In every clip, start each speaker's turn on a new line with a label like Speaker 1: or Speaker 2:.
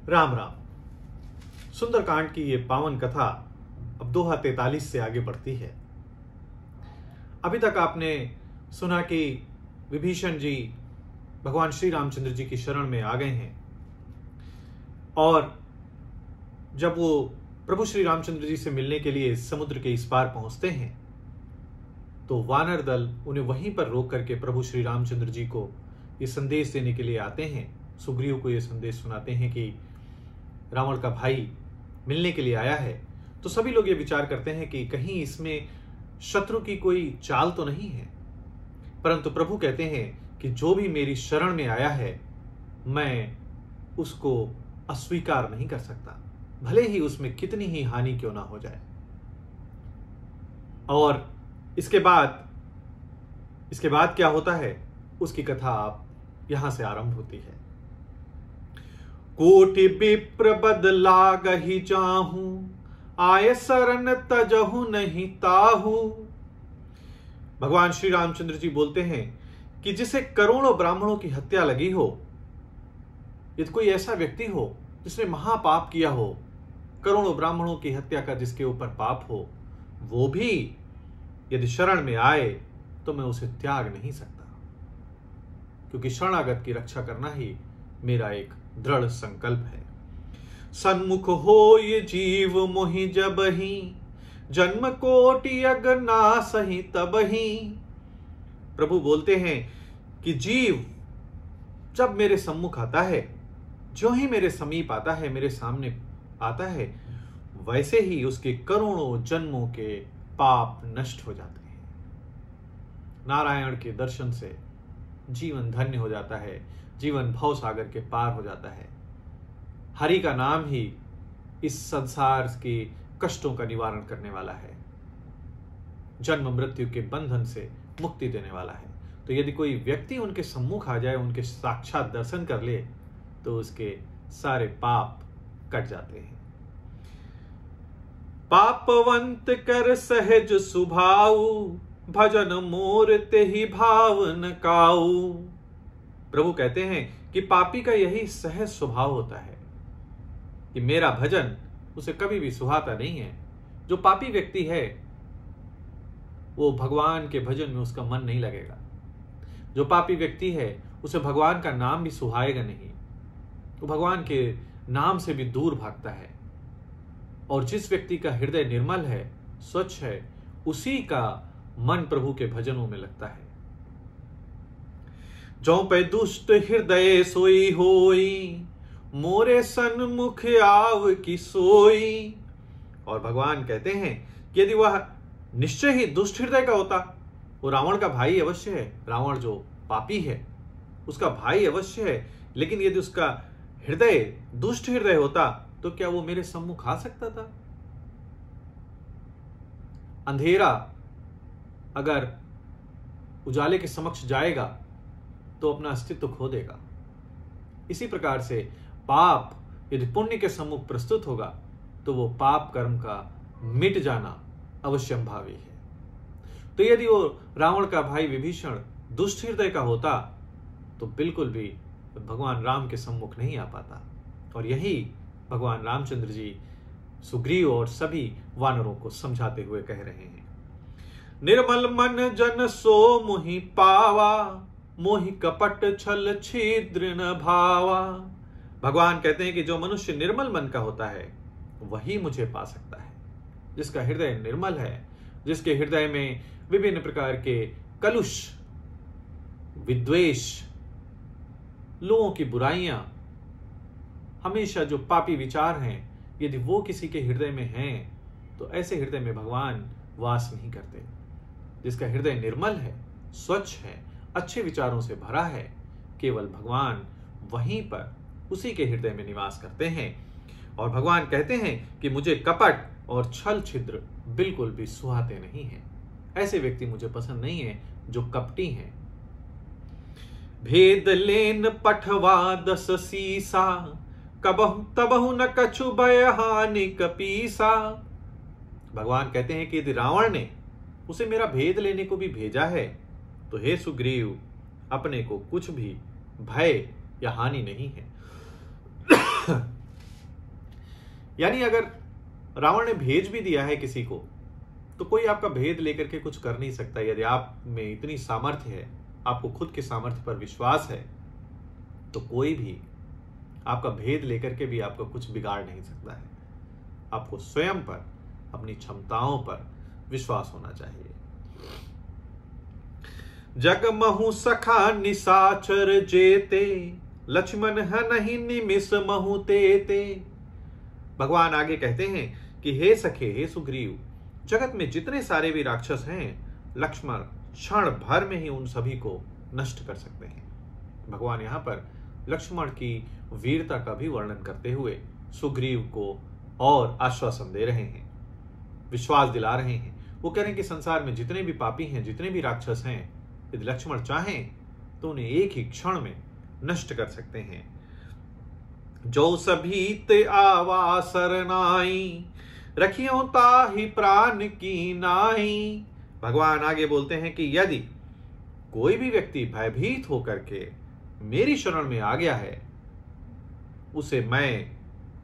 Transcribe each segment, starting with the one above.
Speaker 1: राम राम। सुंदरकांड की ये पावन कथा अब दोहा 43 से आगे बढ़ती है। अभी तक आपने सुना कि विभीषण जी भगवान श्री रामचंद्र जी की शरण में आ गए हैं और जब वो प्रभु श्री रामचंद्र जी से मिलने के लिए समुद्र के इस पार पहुंचते हैं तो वानर दल उन्हें वहीं पर रोक करके प्रभु श्री रामचंद्र जी को ये संदेश देने के लिए आते हैं। सुग्रीव को ये संदेश सुनाते हैं कि रावण का भाई मिलने के लिए आया है। तो सभी लोग ये विचार करते हैं कि कहीं इसमें शत्रु की कोई चाल तो नहीं है, परंतु प्रभु कहते हैं कि जो भी मेरी शरण में आया है मैं उसको अस्वीकार नहीं कर सकता, भले ही उसमें कितनी ही हानि क्यों ना हो जाए। और इसके बाद क्या होता है उसकी कथा आप यहां से आरंभ होती है। कोटि विप्र बदला गही जाहू, आय शरण तजहु नहीं ताहू। भगवान श्री रामचंद्र जी बोलते हैं कि जिसे करोड़ों ब्राह्मणों की हत्या लगी हो, यदि कोई ऐसा व्यक्ति हो जिसने महापाप किया हो, करोड़ों ब्राह्मणों की हत्या का जिसके ऊपर पाप हो, वो भी यदि शरण में आए तो मैं उसे त्याग नहीं सकता, क्योंकि शरणागत की रक्षा करना ही मेरा एक दृढ़ संकल्प है। सन्मुख हो ये जीव मोहि जबहि, जन्म कोटि अग नासहि तबहि। प्रभु बोलते हैं कि जीव जब मेरे सम्मुख आता है, जो ही मेरे समीप आता है, मेरे सामने आता है, वैसे ही उसके करोड़ों जन्मों के पाप नष्ट हो जाते हैं। नारायण के दर्शन से जीवन धन्य हो जाता है, जीवन भव सागर के पार हो जाता है। हरि का नाम ही इस संसार के कष्टों का निवारण करने वाला है, जन्म मृत्यु के बंधन से मुक्ति देने वाला है। तो यदि कोई व्यक्ति उनके सम्मुख आ जाए, उनके साक्षात दर्शन कर ले, तो उसके सारे पाप कट जाते हैं। पापवंत कर सहज सुभाऊ, भजन मोर ते ही भाव न काऊ। प्रभु कहते हैं कि पापी का यही सहज स्वभाव होता है कि मेरा भजन उसे कभी भी सुहाता नहीं है। जो पापी व्यक्ति है वो भगवान के भजन में उसका मन नहीं लगेगा। जो पापी व्यक्ति है उसे भगवान का नाम भी सुहाएगा नहीं, वो भगवान के नाम से भी दूर भागता है। और जिस व्यक्ति का हृदय निर्मल है, स्वच्छ है, उसी का मन प्रभु के भजनों में लगता है। जो पे दुष्ट हृदय सोई होई, मोरे सन्मुख आव की सोई। और भगवान कहते हैं कि यदि वह निश्चय ही दुष्ट हृदय का होता, वो रावण का भाई अवश्य है। रावण जो पापी है उसका भाई अवश्य है, लेकिन यदि उसका हृदय दुष्ट हृदय होता तो क्या वो मेरे सम्मुख आ सकता था? अंधेरा अगर उजाले के समक्ष जाएगा तो अपना अस्तित्व खो देगा। इसी प्रकार से पाप यदि पुण्य के सम्मुख प्रस्तुत होगा तो वो पाप कर्म का मिट जाना अवश्यंभावी है। तो यदि वो रावण का भाई विभीषण दुष्ट हृदय का होता तो बिल्कुल भी भगवान राम के सम्मुख नहीं आ पाता। और यही भगवान रामचंद्र जी सुग्रीव और सभी वानरों को समझाते हुए कह रहे हैं। निर्मल मन जन सो मोहि पावा, मोहि कपट छल छिद्र न भावा। भगवान कहते हैं कि जो मनुष्य निर्मल मन का होता है वही मुझे पा सकता है। जिसका हृदय निर्मल है, जिसके हृदय में विभिन्न प्रकार के कलुष, विद्वेष, लोगों की बुराइयां, हमेशा जो पापी विचार हैं, यदि वो किसी के हृदय में हैं तो ऐसे हृदय में भगवान वास नहीं करते। जिसका हृदय निर्मल है, स्वच्छ है, अच्छे विचारों से भरा है, केवल भगवान वहीं पर उसी के हृदय में निवास करते हैं। और भगवान कहते हैं कि मुझे कपट और छल छिद्र बिल्कुल भी सुहाते नहीं हैं। ऐसे व्यक्ति मुझे पसंद नहीं है जो कपटी हैं। भेद लेन पठवा दस सीसा, कबहु तबहु न कछु भय हानि कपीसा। भगवान कहते हैं कि यदि रावण ने उसे मेरा भेद लेने को भी भेजा है तो हे सुग्रीव, अपने को कुछ भी भय या हानि नहीं है। यानी अगर रावण ने भेज भी दिया है किसी को, तो कोई आपका भेद लेकर के कुछ कर नहीं सकता। यदि आप में इतनी सामर्थ्य है, आपको खुद के सामर्थ्य पर विश्वास है, तो कोई भी आपका भेद लेकर के भी आपका कुछ बिगाड़ नहीं सकता है। आपको स्वयं पर, अपनी क्षमताओं पर विश्वास होना चाहिए। जग महु सखा निसाचर जेते, लक्ष्मण हनहि निमिष महु तेते। भगवान आगे कहते हैं कि हे सखे, हे सुग्रीव, जगत में जितने सारे भी राक्षस हैं, लक्ष्मण क्षण भर में ही उन सभी को नष्ट कर सकते हैं। भगवान यहां पर लक्ष्मण की वीरता का भी वर्णन करते हुए सुग्रीव को और आश्वासन दे रहे हैं, विश्वास दिला रहे हैं। वो कह रहे हैं कि संसार में जितने भी पापी हैं, जितने भी राक्षस हैं, यदि लक्ष्मण चाहें तो उन्हें एक ही क्षण में नष्ट कर सकते हैं। जो सभीत आवा सरनाई, रखियो ताहि प्राण की नाई। भगवान आगे बोलते हैं कि यदि कोई भी व्यक्ति भयभीत होकर के मेरी शरण में आ गया है, उसे मैं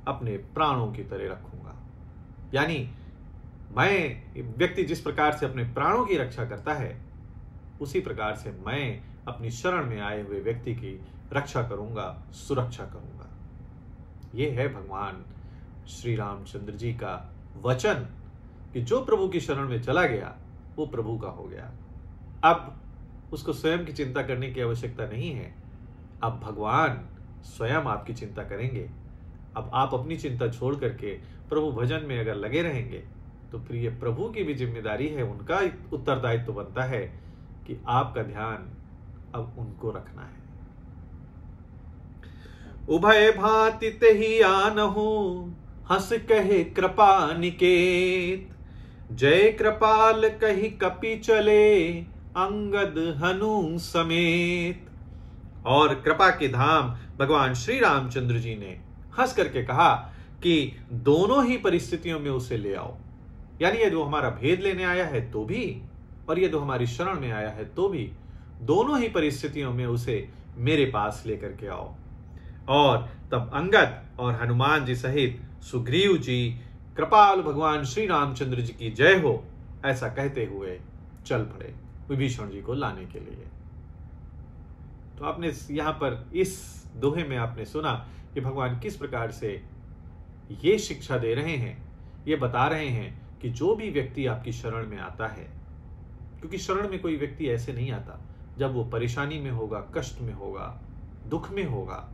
Speaker 1: अपने प्राणों की तरह रखूंगा। यानी मैं, व्यक्ति जिस प्रकार से अपने प्राणों की रक्षा करता है, उसी प्रकार से मैं अपनी शरण में आए हुए व्यक्ति की रक्षा करूंगा, सुरक्षा करूंगा। यह है भगवान श्री रामचंद्र जी का वचन कि जो प्रभु की शरण में चला गया वो प्रभु का हो गया। अब उसको स्वयं की चिंता करने की आवश्यकता नहीं है। अब भगवान स्वयं आपकी चिंता करेंगे। अब आप अपनी चिंता छोड़ करके प्रभु भजन में अगर लगे रहेंगे, तो फिर ये प्रभु की भी जिम्मेदारी है, उनका उत्तरदायित्व तो बनता है कि आपका ध्यान अब उनको रखना है। उभय भांति तेहि आनहु, हंस कहे कृपा निकेत। जय कृपाल कही कपि चले, अंगद हनु समेत। और कृपा के धाम भगवान श्री रामचंद्र जी ने हंस करके कहा कि दोनों ही परिस्थितियों में उसे ले आओ। यानी यदि वो हमारा भेद लेने आया है तो भी, और यदि हमारी शरण में आया है तो भी, दोनों ही परिस्थितियों में उसे मेरे पास लेकर के आओ। और तब अंगद और हनुमान जी सहित सुग्रीव जी, कृपाल भगवान श्री रामचंद्र जी की जय हो, ऐसा कहते हुए चल पड़े विभीषण जी को लाने के लिए। तो आपने यहां पर इस दोहे में आपने सुना कि भगवान किस प्रकार से ये शिक्षा दे रहे हैं, ये बता रहे हैं कि जो भी व्यक्ति आपकी शरण में आता है, क्योंकि शरण में कोई व्यक्ति ऐसे नहीं आता जब वो परेशानी में होगा, कष्ट में होगा, दुख में होगा,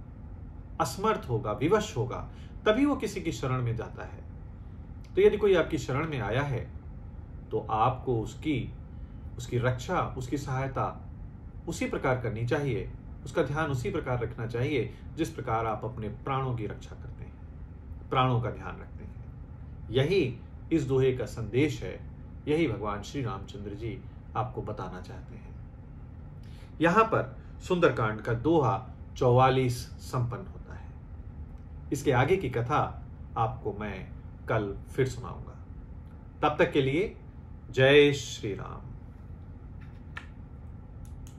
Speaker 1: असमर्थ होगा, विवश होगा, तभी वो किसी की शरण में जाता है। तो यदि कोई आपकी शरण में आया है तो आपको उसकी रक्षा, उसकी सहायता उसी प्रकार करनी चाहिए, उसका ध्यान उसी प्रकार रखना चाहिए जिस प्रकार आप अपने प्राणों की रक्षा करते हैं, प्राणों का ध्यान रखते हैं। यही इस दोहे का संदेश है, यही भगवान श्री रामचंद्र जी आपको बताना चाहते हैं। यहां पर सुंदरकांड का दोहा 44 संपन्न होता है। इसके आगे की कथा आपको मैं कल फिर सुनाऊंगा। तब तक के लिए जय श्री राम।